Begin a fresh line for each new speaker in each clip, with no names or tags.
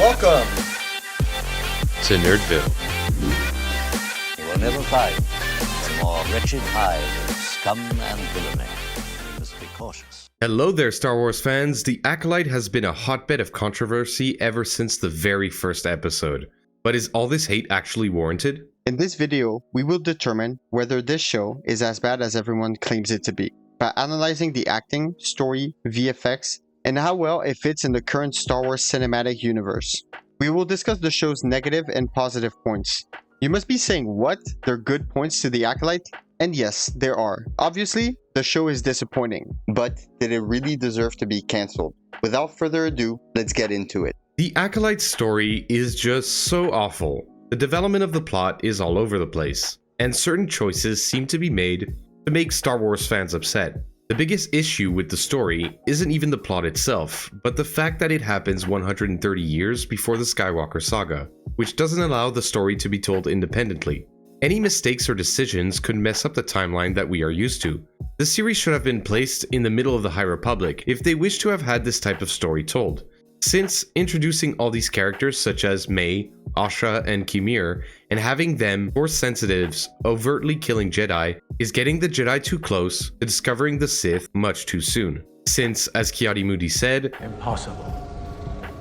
Welcome
to Nerdville.
You will never find a more wretched hive of scum and villainy. You must be cautious.
Hello there, Star Wars fans. The ACOLYTE has been a hotbed of controversy ever since the very first episode. But is all this hate actually warranted?
In this video, we will determine whether this show is as bad as everyone claims it to be, by analyzing the acting, story, VFX, and how well it fits in the current Star Wars cinematic universe. We will discuss the show's negative and positive points. You must be saying, what? There are good points to the ACOLYTE? And yes, there are. Obviously, the show is disappointing, but did it really deserve to be cancelled? Without further ado, let's get into it.
The ACOLYTE story is just so awful. The development of the plot is all over the place, and certain choices seem to be made to make Star Wars fans upset. The biggest issue with the story isn't even the plot itself, but the fact that it happens 130 years before the Skywalker saga, which doesn't allow the story to be told independently. Any mistakes or decisions could mess up the timeline that we are used to. The series should have been placed in the middle of the High Republic if they wish to have had this type of story told. Since introducing all these characters such as May, Asha, and Kimir, and having them, Force sensitives, overtly killing Jedi, is getting the Jedi too close to discovering the Sith much too soon. Since, as Ki-Adi-Mundi said,
Impossible.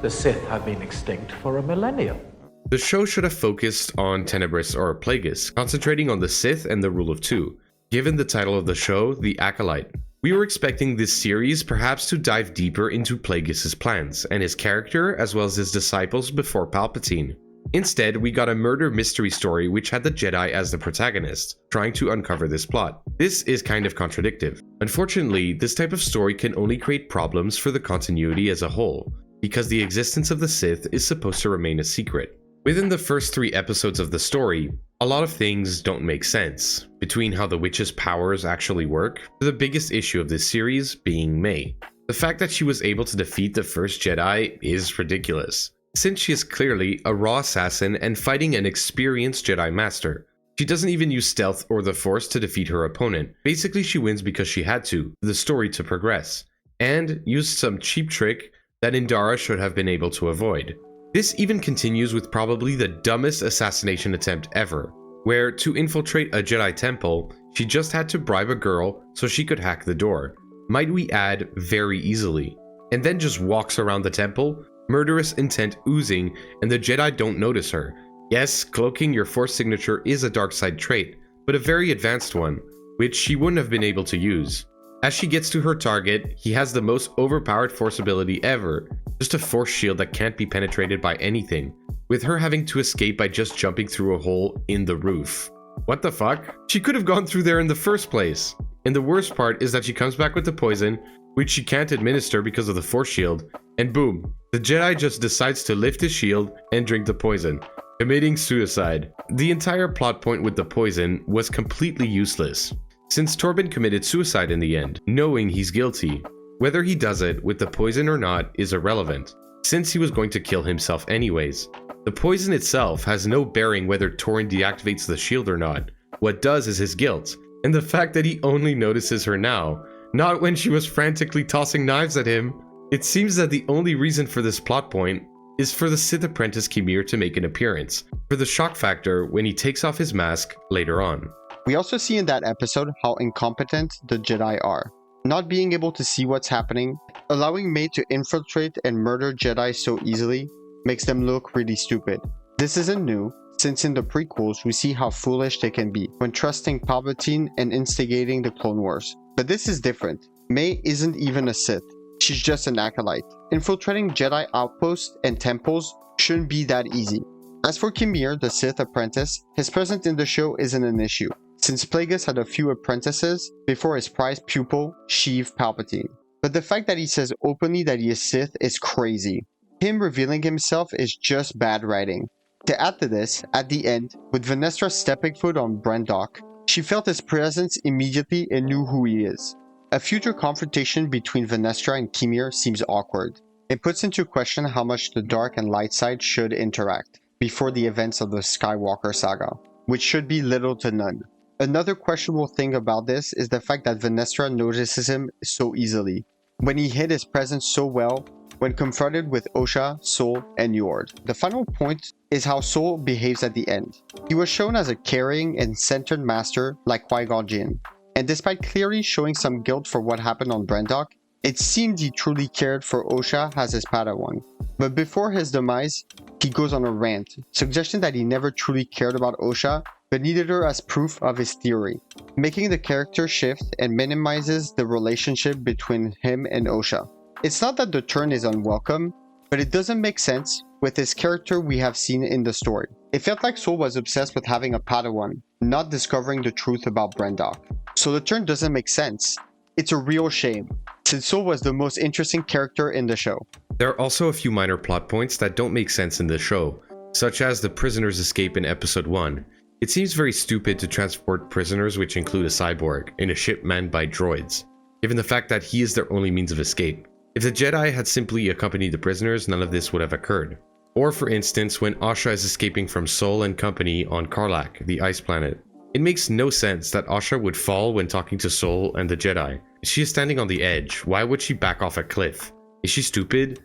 The Sith have been extinct for a millennium.
The show should have focused on Tenebris or Plagueis, concentrating on the Sith and the Rule of Two. Given the title of the show, The ACOLYTE, we were expecting this series perhaps to dive deeper into Plagueis' plans and his character as well as his disciples before Palpatine. Instead, we got a murder mystery story which had the Jedi as the protagonist, trying to uncover this plot. This is kind of contradictory. Unfortunately, this type of story can only create problems for the continuity as a whole, because the existence of the Sith is supposed to remain a secret. Within the first 3 episodes of the story, a lot of things don't make sense, between how the witch's powers actually work, to the biggest issue of this series being May. The fact that she was able to defeat the first Jedi is ridiculous, since she is clearly a raw assassin and fighting an experienced Jedi Master. She doesn't even use stealth or the Force to defeat her opponent. Basically, she wins because she had to, for the story to progress, and used some cheap trick that Indara should have been able to avoid. This even continues with probably the dumbest assassination attempt ever, where to infiltrate a Jedi temple, she just had to bribe a girl so she could hack the door, might we add very easily, and then just walks around the temple, murderous intent oozing, and the Jedi don't notice her. Yes, cloaking your Force signature is a dark side trait, but a very advanced one, which she wouldn't have been able to use. As she gets to her target, he has the most overpowered Force ability ever, just a Force shield that can't be penetrated by anything, with her having to escape by just jumping through a hole in the roof. What the fuck? She could have gone through there in the first place. And the worst part is that she comes back with the poison, which she can't administer because of the Force shield, and boom, the Jedi just decides to lift his shield and drink the poison, committing suicide. The entire plot point with the poison was completely useless, since Torben committed suicide in the end, knowing he's guilty. Whether he does it with the poison or not is irrelevant, since he was going to kill himself anyways. The poison itself has no bearing whether Torben deactivates the shield or not. What does is his guilt, and the fact that he only notices her now, not when she was frantically tossing knives at him. It seems that the only reason for this plot point is for the Sith apprentice Kimir to make an appearance, for the shock factor when he takes off his mask later on.
We also see in that episode how incompetent the Jedi are. Not being able to see what's happening, allowing May to infiltrate and murder Jedi so easily, makes them look really stupid. This isn't new, since in the prequels we see how foolish they can be when trusting Palpatine and instigating the Clone Wars. But this is different. May isn't even a Sith, she's just an acolyte. Infiltrating Jedi outposts and temples shouldn't be that easy. As for Kimir, the Sith apprentice, his presence in the show isn't an issue, since Plagueis had a few apprentices before his prized pupil, Sheev Palpatine. But the fact that he says openly that he is Sith is crazy. Him revealing himself is just bad writing. To add to this, at the end, with Venestra stepping foot on Brendok, she felt his presence immediately and knew who he is. A future confrontation between Venestra and Kimir seems awkward. It puts into question how much the dark and light side should interact before the events of the Skywalker saga, which should be little to none. Another questionable thing about this is the fact that Venestra notices him so easily, when he hid his presence so well when confronted with Osha, Soul, and Yord. The final point is how Soul behaves at the end. He was shown as a caring and centered master like Qui-Gon Jinn, and despite clearly showing some guilt for what happened on Brendok, it seemed he truly cared for Osha as his Padawan. But before his demise, he goes on a rant, suggesting that he never truly cared about Osha, but needed her as proof of his theory, making the character shift and minimizes the relationship between him and Osha. It's not that the turn is unwelcome, but it doesn't make sense with his character we have seen in the story. It felt like Soul was obsessed with having a Padawan, not discovering the truth about Brendok. So the turn doesn't make sense. It's a real shame, since Soul was the most interesting character in the show.
There are also a few minor plot points that don't make sense in the show, such as the prisoner's escape in episode 1. It seems very stupid to transport prisoners, which include a cyborg, in a ship manned by droids, given the fact that he is their only means of escape. If the Jedi had simply accompanied the prisoners, none of this would have occurred. Or for instance, when Asha is escaping from Soul and company on Karlak, the ice planet. It makes no sense that Asha would fall when talking to Soul and the Jedi. She is standing on the edge. Why would she back off a cliff? Is she stupid?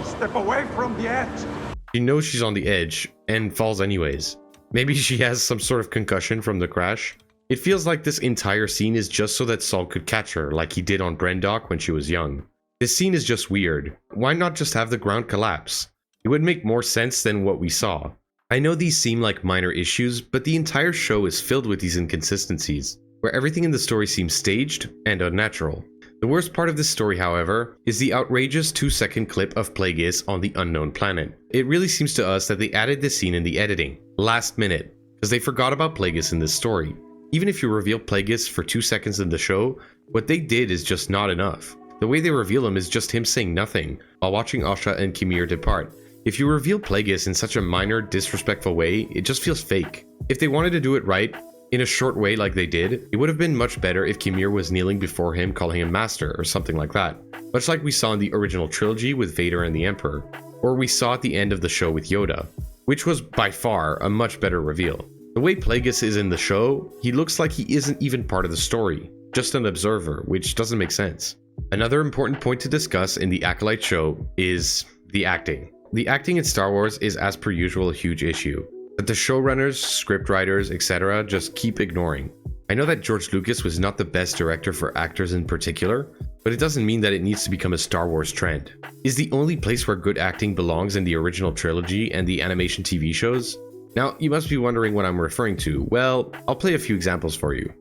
Step away from the edge!
She knows she's on the edge and falls anyways. Maybe she has some sort of concussion from the crash. It feels like this entire scene is just so that Saul could catch her, like he did on Brendok when she was young. This scene is just weird. Why not just have the ground collapse? It would make more sense than what we saw. I know these seem like minor issues, but the entire show is filled with these inconsistencies, where everything in the story seems staged and unnatural. The worst part of this story, however, is the outrageous 2-second clip of Plagueis on the unknown planet. It really seems to us that they added this scene in the editing, last minute, because they forgot about Plagueis in this story. Even if you reveal Plagueis for 2 seconds in the show, what they did is just not enough. The way they reveal him is just him saying nothing, while watching Asha and Kimir depart. If you reveal Plagueis in such a minor, disrespectful way, it just feels fake. If they wanted to do it right, in a short way like they did, it would have been much better if Kimir was kneeling before him calling him master or something like that. Much like we saw in the original trilogy with Vader and the Emperor, or we saw at the end of the show with Yoda, which was by far a much better reveal. The way Plagueis is in the show, he looks like he isn't even part of the story, just an observer, which doesn't make sense. Another important point to discuss in the Acolyte show is the acting. The acting in Star Wars is as per usual a huge issue that the showrunners, scriptwriters, etc. just keep ignoring. I know that George Lucas was not the best director for actors in particular, but it doesn't mean that it needs to become a Star Wars trend. Is the only place where good acting belongs in the original trilogy and the animation TV shows? Now, you must be wondering what I'm referring to. Well, I'll play a few examples for you.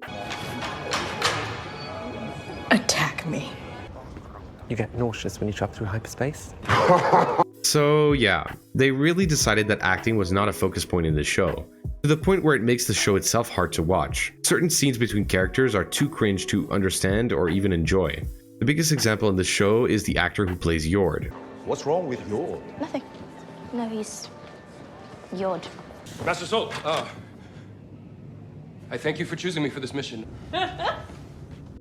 Attack me.
You get nauseous when you travel through hyperspace?
So yeah, they really decided that acting was not a focus point in the show, to the point where it makes the show itself hard to watch. Certain scenes between characters are too cringe to understand or even enjoy. The biggest example in the show is the actor who plays Yord.
What's wrong with Yord?
Nothing. No, he's Yord.
Master Soul, I thank you for choosing me for this mission.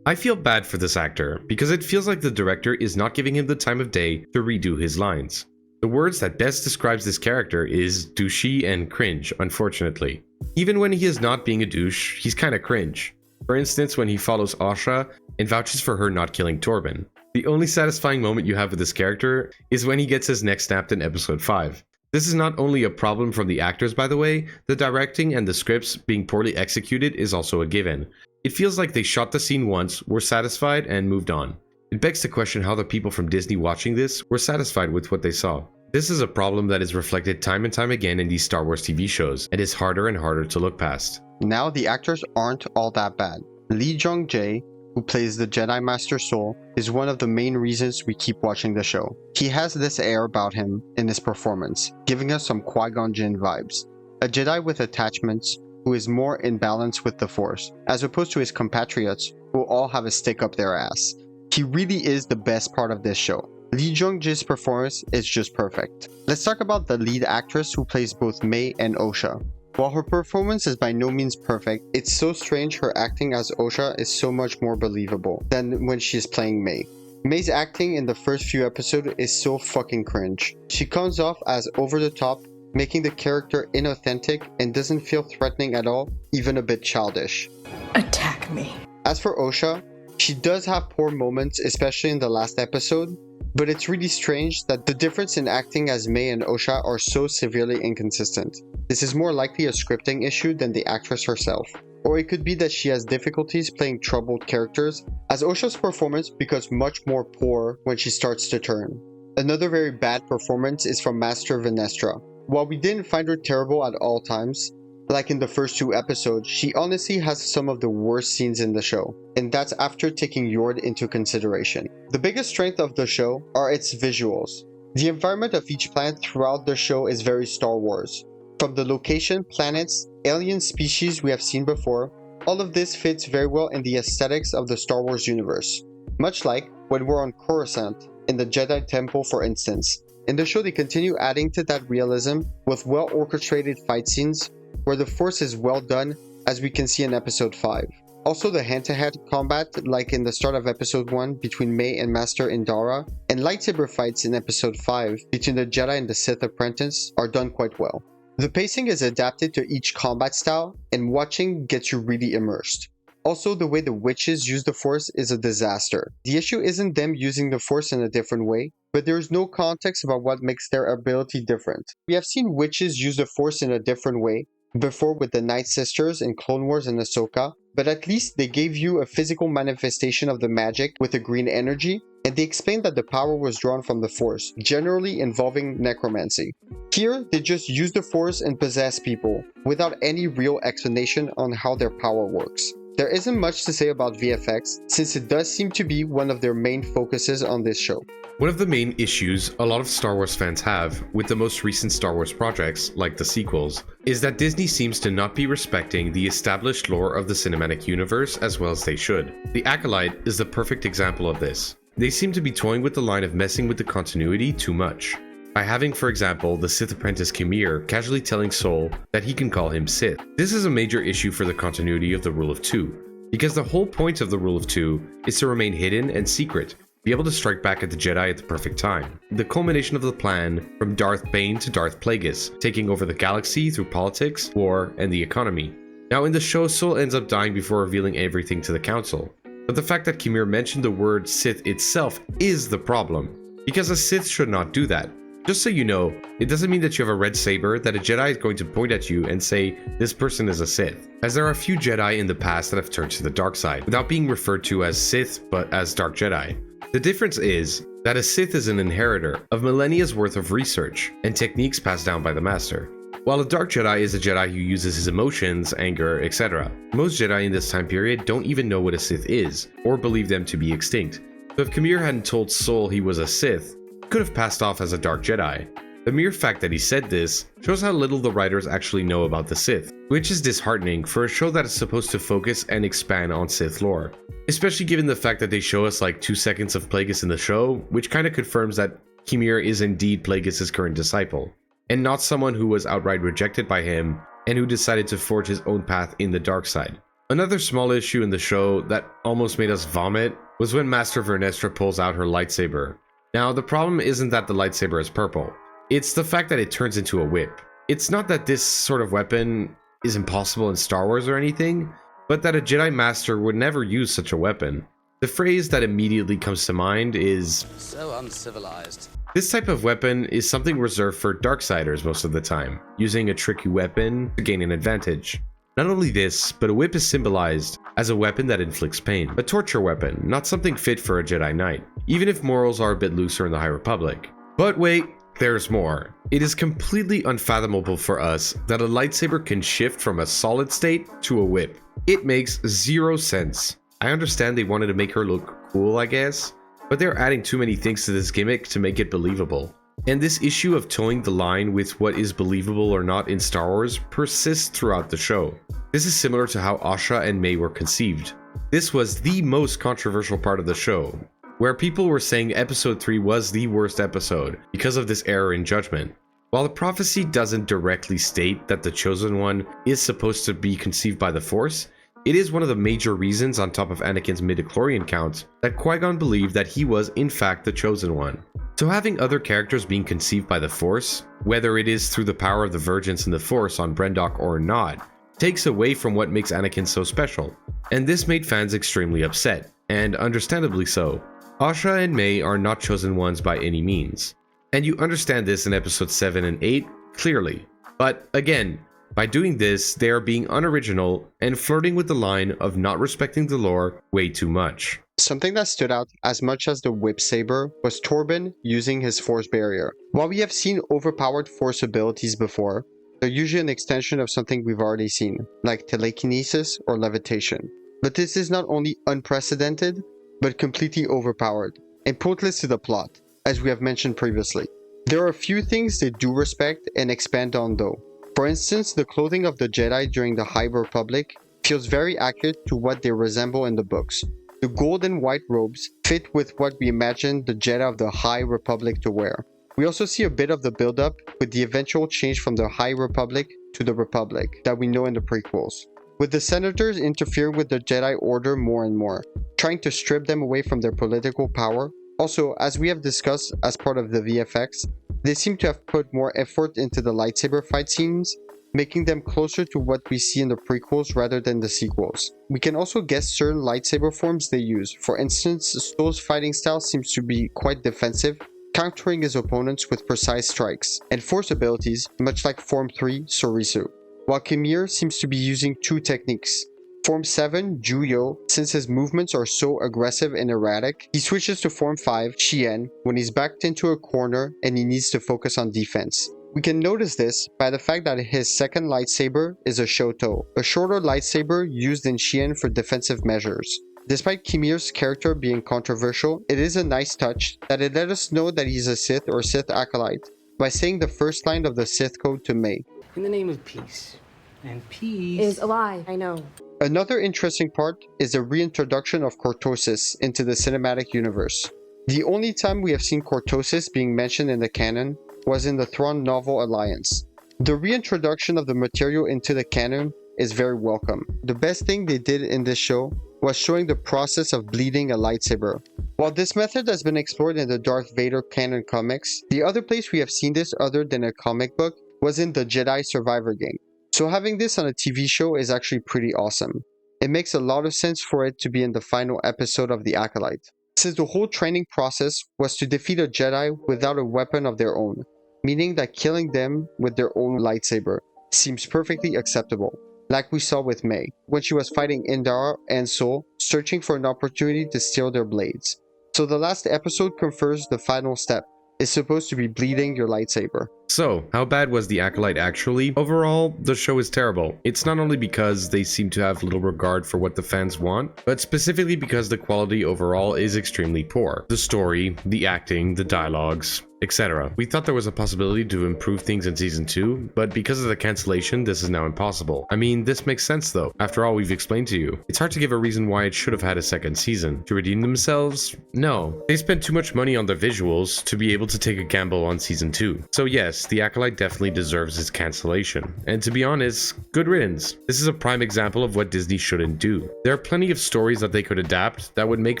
I feel bad for this actor, because it feels like the director is not giving him the time of day to redo his lines. The words that best describes this character is douchey and cringe, unfortunately. Even when he is not being a douche, he's kinda cringe. For instance, when he follows Asha and vouches for her not killing Torben. The only satisfying moment you have with this character is when he gets his neck snapped in episode 5. This is not only a problem from the actors, by the way, the directing and the scripts being poorly executed is also a given. It feels like they shot the scene once, were satisfied, and moved on. It begs to question how the people from Disney watching this were satisfied with what they saw. This is a problem that is reflected time and time again in these Star Wars TV shows, and is harder and harder to look past.
Now the actors aren't all that bad. Lee Jung-jae, who plays the Jedi Master Soul, is one of the main reasons we keep watching the show. He has this air about him in his performance, giving us some Qui-Gon Jinn vibes. A Jedi with attachments who is more in balance with the Force, as opposed to his compatriots who all have a stick up their ass. He really is the best part of this show. Lee Jung-jae's performance is just perfect. Let's talk about the lead actress who plays both Mei and Osha. While her performance is by no means perfect, it's so strange her acting as Osha is so much more believable than when she is playing Mei. Mei's acting in the first few episodes is so fucking cringe. She comes off as over the top, making the character inauthentic and doesn't feel threatening at all, even a bit childish.
Attack me.
As for Osha, she does have poor moments, especially in the last episode, but it's really strange that the difference in acting as Mei and Osha are so severely inconsistent. This is more likely a scripting issue than the actress herself. Or it could be that she has difficulties playing troubled characters, as Osha's performance becomes much more poor when she starts to turn. Another very bad performance is from Master Venestra. While we didn't find her terrible at all times, like in the first 2 episodes, she honestly has some of the worst scenes in the show, and that's after taking Yord into consideration. The biggest strength of the show are its visuals. The environment of each planet throughout the show is very Star Wars. From the location, planets, alien species we have seen before, all of this fits very well in the aesthetics of the Star Wars universe. Much like when we're on Coruscant, in the Jedi Temple for instance. In the show they continue adding to that realism with well orchestrated fight scenes where the Force is well done, as we can see in episode 5. Also the hand-to-hand combat like in the start of episode 1 between Mei and Master Indara, and lightsaber fights in episode 5 between the Jedi and the Sith apprentice are done quite well. The pacing is adapted to each combat style, and watching gets you really immersed. Also, the way the witches use the Force is a disaster. The issue isn't them using the Force in a different way, but there is no context about what makes their ability different. We have seen witches use the Force in a different way before with the Night Sisters in Clone Wars and Ahsoka, but at least they gave you a physical manifestation of the magic with a green energy, and they explained that the power was drawn from the Force, generally involving necromancy. Here, they just use the Force and possess people, without any real explanation on how their power works. There isn't much to say about VFX, since it does seem to be one of their main focuses on this show.
One of the main issues a lot of Star Wars fans have with the most recent Star Wars projects, like the sequels, is that Disney seems to not be respecting the established lore of the cinematic universe as well as they should. The ACOLYTE is the perfect example of this. They seem to be toying with the line of messing with the continuity too much, by having, for example, the Sith apprentice Kimir casually telling Sol that he can call him Sith. This is a major issue for the continuity of the Rule of Two, because the whole point of the Rule of Two is to remain hidden and secret, be able to strike back at the Jedi at the perfect time. The culmination of the plan from Darth Bane to Darth Plagueis, taking over the galaxy through politics, war, and the economy. Now in the show, Sol ends up dying before revealing everything to the Council. But the fact that Kimir mentioned the word Sith itself is the problem, because a Sith should not do that. Just so you know, it doesn't mean that you have a red saber that a Jedi is going to point at you and say, this person is a Sith, as there are a few Jedi in the past that have turned to the dark side, without being referred to as Sith, but as Dark Jedi. The difference is that a Sith is an inheritor of millennia's worth of research and techniques passed down by the Master, while a Dark Jedi is a Jedi who uses his emotions, anger, etc. Most Jedi in this time period don't even know what a Sith is, or believe them to be extinct. So if Kimir hadn't told Sol he was a Sith, he could have passed off as a Dark Jedi. The mere fact that he said this shows how little the writers actually know about the Sith, which is disheartening for a show that is supposed to focus and expand on Sith lore. Especially given the fact that they show us like 2 seconds of Plagueis in the show, which kind of confirms that Kimir is indeed Plagueis' current disciple, and not someone who was outright rejected by him and who decided to forge his own path in the dark side. Another small issue in the show that almost made us vomit was when Master Vernestra pulls out her lightsaber. Now the problem isn't that the lightsaber is purple, it's the fact that it turns into a whip. It's not that this sort of weapon is impossible in Star Wars or anything, but that a Jedi Master would never use such a weapon. The phrase that immediately comes to mind is,
So uncivilized.
This type of weapon is something reserved for Darksiders most of the time, using a tricky weapon to gain an advantage. Not only this, but a whip is symbolized as a weapon that inflicts pain, a torture weapon, not something fit for a Jedi Knight, even if morals are a bit looser in the High Republic. But wait, there's more. It is completely unfathomable for us that a lightsaber can shift from a solid state to a whip. It makes zero sense. I understand they wanted to make her look cool, I guess, but they're adding too many things to this gimmick to make it believable. And this issue of towing the line with what is believable or not in Star Wars persists throughout the show. This is similar to how Asha and Mei were conceived. This was the most controversial part of the show, where people were saying episode 3 was the worst episode because of this error in judgment. While the prophecy doesn't directly state that the Chosen One is supposed to be conceived by the Force, it is one of the major reasons, on top of Anakin's midichlorian count, that Qui-Gon believed that he was in fact the Chosen One. So having other characters being conceived by the Force, whether it is through the power of the Vergence in the Force on Brendok or not, takes away from what makes Anakin so special. And this made fans extremely upset, and understandably so. Asha and May are not chosen ones by any means, and you understand this in episodes 7 and 8 clearly. But again, by doing this, they are being unoriginal and flirting with the line of not respecting the lore way too much.
Something that stood out as much as the whip saber was Torben using his force barrier. While we have seen overpowered force abilities before, they're usually an extension of something we've already seen, like telekinesis or levitation. But this is not only unprecedented, but completely overpowered, and pointless to the plot, as we have mentioned previously. There are a few things they do respect and expand on though. For instance, the clothing of the Jedi during the High Republic feels very accurate to what they resemble in the books. The gold and white robes fit with what we imagine the Jedi of the High Republic to wear. We also see a bit of the build-up with the eventual change from the High Republic to the Republic that we know in the prequels, with the senators interfering with the Jedi Order more and more, trying to strip them away from their political power. Also, as we have discussed as part of the VFX, they seem to have put more effort into the lightsaber fight scenes, making them closer to what we see in the prequels rather than the sequels. We can also guess certain lightsaber forms they use. For instance, Stoll's fighting style seems to be quite defensive, countering his opponents with precise strikes, and force abilities, much like Form 3 Sorisu. While Kimir seems to be using two techniques. Form 7, Juyo, since his movements are so aggressive and erratic, he switches to Form 5, Chien, when he's backed into a corner and he needs to focus on defense. We can notice this by the fact that his second lightsaber is a Shoto, a shorter lightsaber used in Chien for defensive measures. Despite Kimir's character being controversial, it is a nice touch that it let us know that he's a Sith or Sith Acolyte by saying the first line of the Sith code to May.
In the name of peace. And peace
Is a lie, I know.
Another interesting part is the reintroduction of cortosis into the cinematic universe. The only time we have seen cortosis being mentioned in the canon was in the Thrawn novel Alliance. The reintroduction of the material into the canon is very welcome. The best thing they did in this show was showing the process of bleeding a lightsaber. While this method has been explored in the Darth Vader canon comics, the other place we have seen this other than a comic book was in the Jedi Survivor game. So having this on a TV show is actually pretty awesome. It makes a lot of sense for it to be in the final episode of the Acolyte, since the whole training process was to defeat a Jedi without a weapon of their own, meaning that killing them with their own lightsaber seems perfectly acceptable, like we saw with May, when she was fighting Indara and Sol, searching for an opportunity to steal their blades. So the last episode confirms the final step. It's supposed to be bleeding your lightsaber.
So, how bad was the Acolyte actually? Overall, the show is terrible. It's not only because they seem to have little regard for what the fans want, but specifically because the quality overall is extremely poor. The story, the acting, the dialogues, etc. We thought there was a possibility to improve things in season 2, but because of the cancellation, this is now impossible. I mean, this makes sense though. After all we've explained to you, it's hard to give a reason why it should have had a second season. To redeem themselves? No. They spent too much money on the visuals to be able to take a gamble on season 2. So yes, the Acolyte definitely deserves its cancellation. And to be honest, good riddance. This is a prime example of what Disney shouldn't do. There are plenty of stories that they could adapt that would make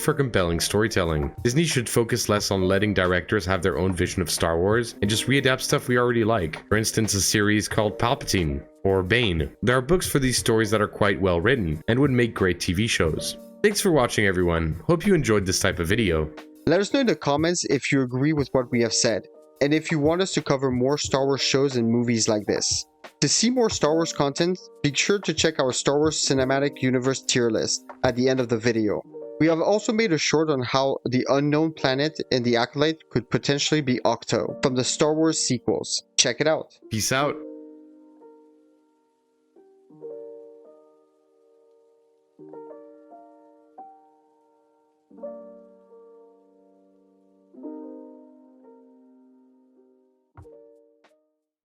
for compelling storytelling. Disney should focus less on letting directors have their own vision of Star Wars and just readapt stuff we already like. For instance, a series called Palpatine or Bane. There are books for these stories that are quite well written and would make great TV shows. Thanks for watching, everyone. Hope you enjoyed this type of video.
Let us know in the comments if you agree with what we have said, and if you want us to cover more Star Wars shows and movies like this. To see more Star Wars content, be sure to check our Star Wars Cinematic Universe tier list at the end of the video. We have also made a short on how the unknown planet in the Acolyte could potentially be Octo from the Star Wars sequels. Check it out.
Peace out.